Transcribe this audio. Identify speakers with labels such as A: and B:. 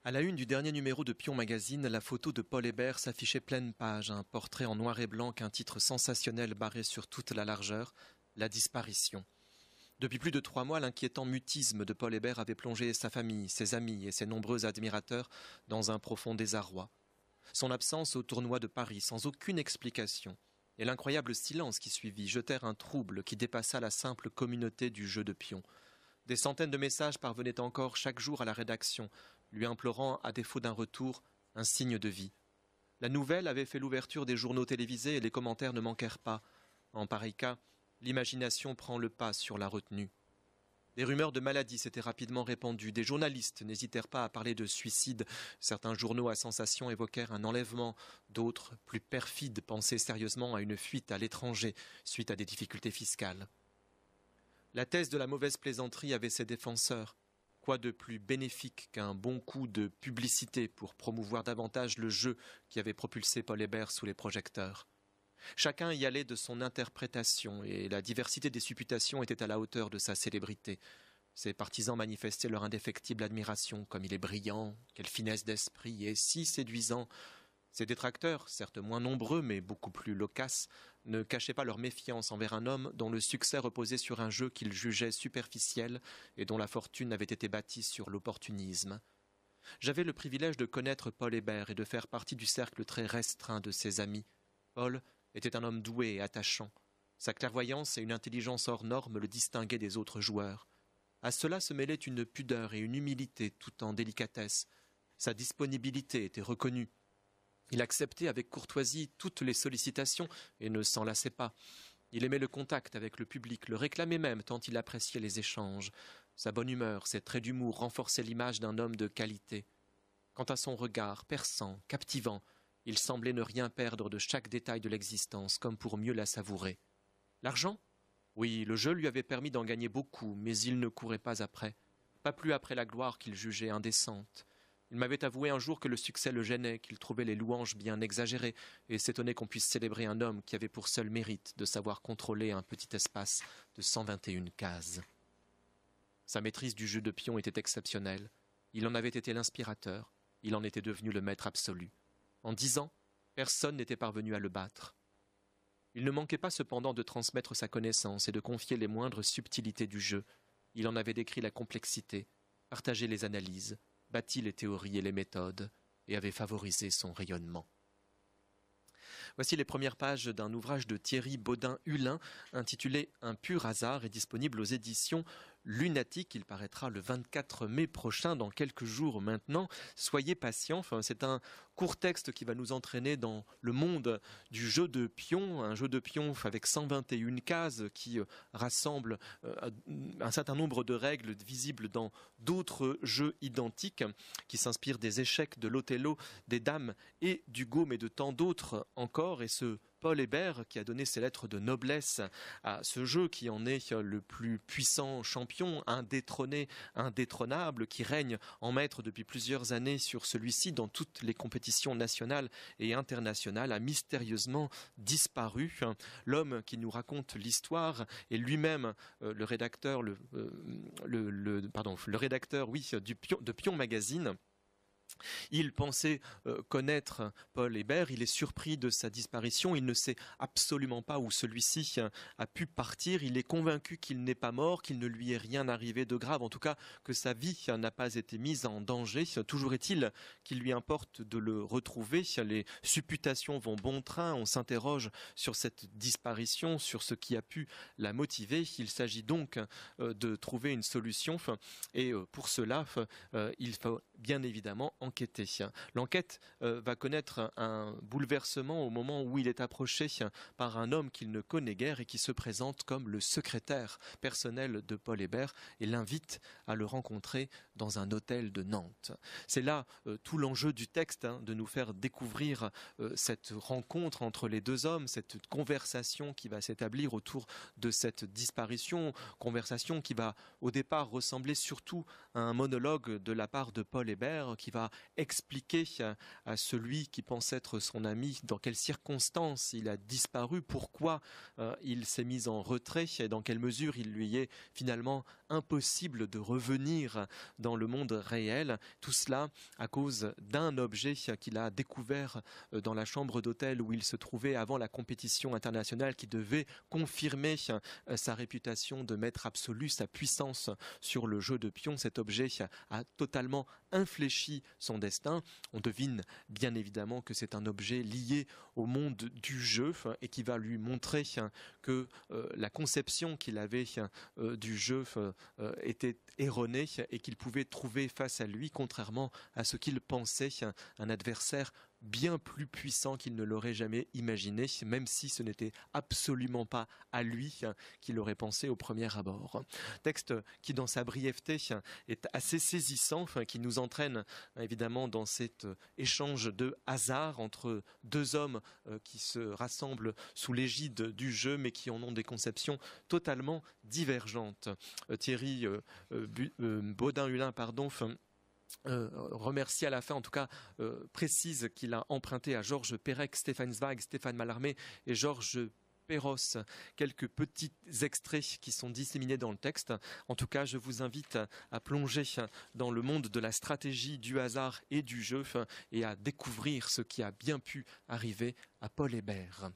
A: À la une du dernier numéro de Pion Magazine, la photo de Paul Hébert s'affichait pleine page, un portrait en noir et blanc qu'un titre sensationnel barré sur toute la largeur, la disparition. Depuis plus de 3 mois, l'inquiétant mutisme de Paul Hébert avait plongé sa famille, ses amis et ses nombreux admirateurs dans un profond désarroi. Son absence au tournoi de Paris, sans aucune explication, et l'incroyable silence qui suivit jetèrent un trouble qui dépassa la simple communauté du jeu de pion. Des centaines de messages parvenaient encore chaque jour à la rédaction, lui implorant, à défaut d'un retour, un signe de vie. La nouvelle avait fait l'ouverture des journaux télévisés et les commentaires ne manquèrent pas. En pareil cas, l'imagination prend le pas sur la retenue. Des rumeurs de maladie s'étaient rapidement répandues. Des journalistes n'hésitèrent pas à parler de suicide. Certains journaux à sensation évoquèrent un enlèvement. D'autres, plus perfides, pensaient sérieusement à une fuite à l'étranger suite à des difficultés fiscales. La thèse de la mauvaise plaisanterie avait ses défenseurs. Quoi de plus bénéfique qu'un bon coup de publicité pour promouvoir davantage le jeu qui avait propulsé Paul Hébert sous les projecteurs? Chacun y allait de son interprétation et la diversité des supputations était à la hauteur de sa célébrité. Ses partisans manifestaient leur indéfectible admiration, comme il est brillant, quelle finesse d'esprit et si séduisant. Ses détracteurs, certes moins nombreux mais beaucoup plus loquaces, ne cachaient pas leur méfiance envers un homme dont le succès reposait sur un jeu qu'ils jugeaient superficiel et dont la fortune avait été bâtie sur l'opportunisme. J'avais le privilège de connaître Paul Hébert et de faire partie du cercle très restreint de ses amis. Paul était un homme doué et attachant. Sa clairvoyance et une intelligence hors normes le distinguaient des autres joueurs. À cela se mêlait une pudeur et une humilité tout en délicatesse. Sa disponibilité était reconnue. Il acceptait avec courtoisie toutes les sollicitations et ne s'en lassait pas. Il aimait le contact avec le public, le réclamait même tant il appréciait les échanges. Sa bonne humeur, ses traits d'humour renforçaient l'image d'un homme de qualité. Quant à son regard, perçant, captivant, il semblait ne rien perdre de chaque détail de l'existence, comme pour mieux la savourer. L'argent? Oui, le jeu lui avait permis d'en gagner beaucoup, mais il ne courait pas après. Pas plus après la gloire qu'il jugeait indécente. Il m'avait avoué un jour que le succès le gênait, qu'il trouvait les louanges bien exagérées, et s'étonnait qu'on puisse célébrer un homme qui avait pour seul mérite de savoir contrôler un petit espace de 121 cases. Sa maîtrise du jeu de pion était exceptionnelle. Il en avait été l'inspirateur, il en était devenu le maître absolu. En 10 ans, personne n'était parvenu à le battre. Il ne manquait pas cependant de transmettre sa connaissance et de confier les moindres subtilités du jeu. Il en avait décrit la complexité, partagé les analyses, bâti les théories et les méthodes, et avait favorisé son rayonnement. Voici les premières pages d'un ouvrage de Thierry Baudin-Hulin intitulé « Un pur hasard » et disponible aux éditions Lunatique. Il paraîtra le 24 mai prochain, dans quelques jours maintenant. Soyez patients, c'est un court texte qui va nous entraîner dans le monde du jeu de pion, un jeu de pion avec 121 cases qui rassemble un certain nombre de règles visibles dans d'autres jeux identiques qui s'inspirent des échecs, de l'Othello, des dames et du Go, mais de tant d'autres encore. Et ce Paul Hébert, qui a donné ses lettres de noblesse à ce jeu, qui en est le plus puissant champion, indétrôné, indétrônable, qui règne en maître depuis plusieurs années sur celui-ci dans toutes les compétitions nationales et internationales, a mystérieusement disparu. L'homme qui nous raconte l'histoire est lui-même le rédacteur, le rédacteur, oui, de Pion Magazine. Il pensait connaître Paul Hébert, il est surpris de sa disparition, il ne sait absolument pas où celui-ci a pu partir, il est convaincu qu'il n'est pas mort, qu'il ne lui est rien arrivé de grave, en tout cas que sa vie n'a pas été mise en danger. Toujours est-il qu'il lui importe de le retrouver, les supputations vont bon train, on s'interroge sur cette disparition, sur ce qui a pu la motiver. Il s'agit donc de trouver une solution et pour cela, il faut bien évidemment enquêter. L'enquête va connaître un bouleversement au moment où il est approché par un homme qu'il ne connaît guère et qui se présente comme le secrétaire personnel de Paul Hébert et l'invite à le rencontrer dans un hôtel de Nantes. C'est là tout l'enjeu du texte, de nous faire découvrir cette rencontre entre les deux hommes, cette conversation qui va s'établir autour de cette disparition, conversation qui va au départ ressembler surtout à un monologue de la part de Paul Hébert qui va expliquer à celui qui pense être son ami dans quelles circonstances il a disparu, pourquoi il s'est mis en retrait et dans quelle mesure il lui est finalement impossible de revenir dans dans le monde réel. Tout cela à cause d'un objet qu'il a découvert dans la chambre d'hôtel où il se trouvait avant la compétition internationale qui devait confirmer sa réputation de maître absolu, sa puissance sur le jeu de pion. Cet objet a totalement infléchi son destin. On devine bien évidemment que c'est un objet lié au monde du jeu et qui va lui montrer que la conception qu'il avait du jeu était erronée et qu'il pouvait trouver face à lui, contrairement à ce qu'il pensait, un adversaire bien plus puissant qu'il ne l'aurait jamais imaginé, même si ce n'était absolument pas à lui qu'il aurait pensé au premier abord. Texte qui, dans sa brièveté, est assez saisissant, qui nous entraîne évidemment dans cet échange de hasard entre deux hommes qui se rassemblent sous l'égide du jeu, mais qui en ont des conceptions totalement divergentes. Thierry Baudin-Hulin, remercie à la fin, en tout cas précise qu'il a emprunté à Georges Perec, Stéphane Zweig, Stéphane Mallarmé et Georges Perros quelques petits extraits qui sont disséminés dans le texte. En tout cas, je vous invite à plonger dans le monde de la stratégie, du hasard et du jeu et à découvrir ce qui a bien pu arriver à Paul Hébert.